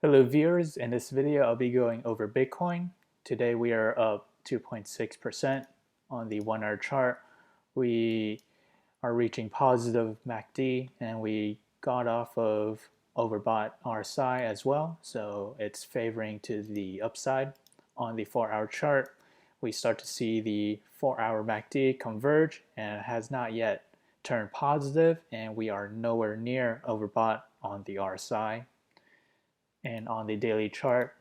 Hello viewers, in this video I'll be going over Bitcoin. Today we are up 2.6% on the 1 hour chart. We are reaching positive MACD and we got off of overbought RSI as well, so it's favoring to the upside. On the 4 hour chart we start to see the 4 hour MACD converge and it has not yet turned positive, and we are nowhere near overbought on the RSI. And on the daily chart,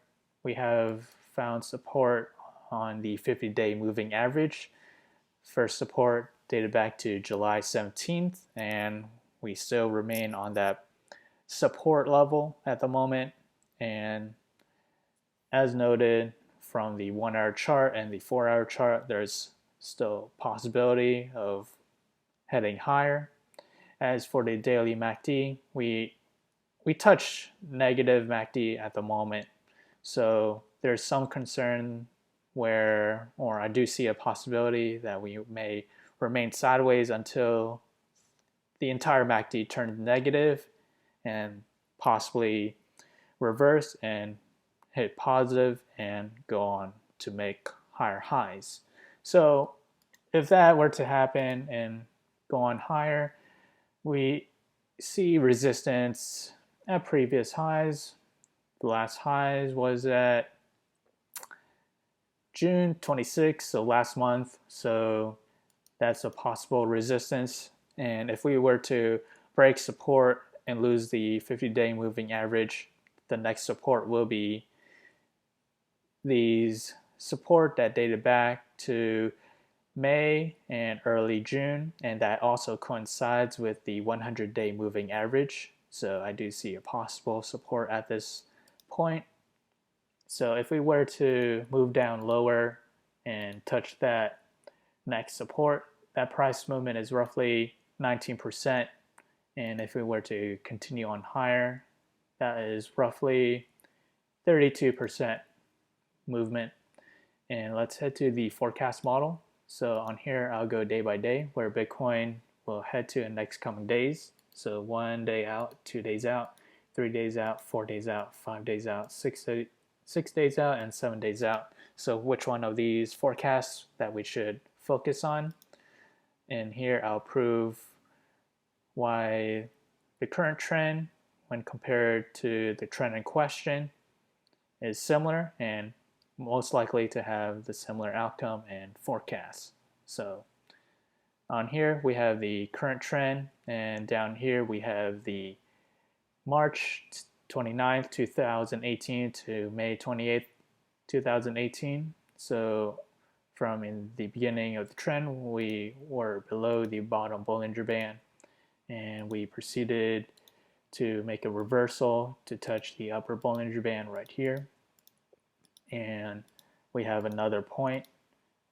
we have found support on the 50-day moving average. First support dated back to July 17th, and we still remain on that support level at the moment. And as noted from the 1 hour chart and the 4 hour chart, there's still possibility of heading higher. As for the daily MACD, we touch negative MACD at the moment, so there's some concern or I do see a possibility that we may remain sideways until the entire MACD turns negative and possibly reverse and hit positive and go on to make higher highs. So if that were to happen and go on higher, we see resistance at previous highs. The last highs was at June 26th, so last month. So that's a possible resistance. And if we were to break support and lose the 50-day moving average, the next support will be these support that dated back to May and early June, and that also coincides with the 100-day moving average. So I do see a possible support at this point. So if we were to move down lower and touch that next support, that price movement is roughly 19%. And if we were to continue on higher, that is roughly 32% movement. And let's head to the forecast model. So on here, I'll go day by day where Bitcoin will head to in next coming days. So 1 day out, 2 days out, 3 days out, 4 days out, 5 days out, 6 days out, and 7 days out. So which one of these forecasts that we should focus on? And here I'll prove why the current trend, when compared to the trend in question, is similar and most likely to have the similar outcome and forecast. So on here we have the current trend, and down here we have the March 29th, 2018 to May 28th, 2018. So from in the beginning of the trend, we were below the bottom Bollinger Band, and we proceeded to make a reversal to touch the upper Bollinger Band right here. And we have another point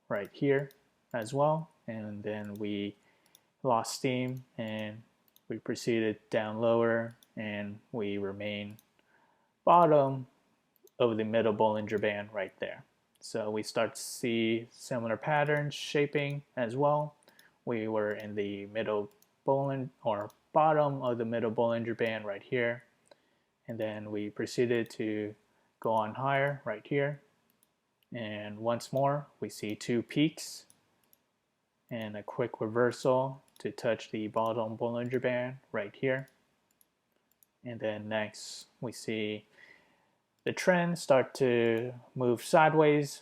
right here as well, and then we lost steam and we proceeded down lower, and we remain bottom of the middle Bollinger Band right there. So we start to see similar patterns shaping as well. We were in the middle bottom of the middle Bollinger Band right here, and then we proceeded to go on higher right here, and once more we see two peaks and a quick reversal to touch the bottom Bollinger Band right here. And then next we see the trend start to move sideways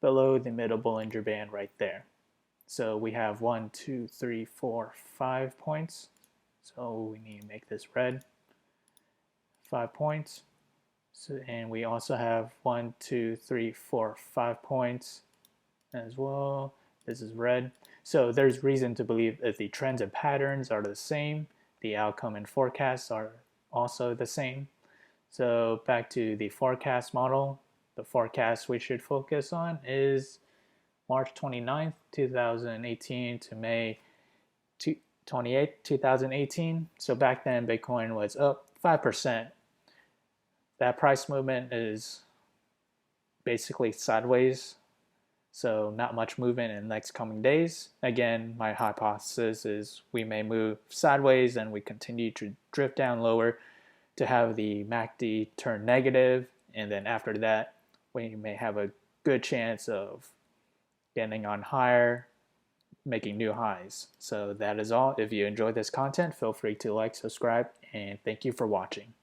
below the middle Bollinger Band right there. So we have 1, 2, 3, 4, 5 points. So we need to make this red. 5 points. So, and we also have 1, 2, 3, 4, 5 points as well. This is red. So there's reason to believe that the trends and patterns are the same. The outcome and forecasts are also the same. So back to the forecast model. The forecast we should focus on is March 29th, 2018 to May 28th, 2018. So back then Bitcoin was up 5%. That price movement is basically sideways, so not much movement in the next coming days. Again, my hypothesis is we may move sideways and we continue to drift down lower to have the MACD turn negative, and then after that, we may have a good chance of getting on higher, making new highs. So that is all. If you enjoyed this content, feel free to like, subscribe, and thank you for watching.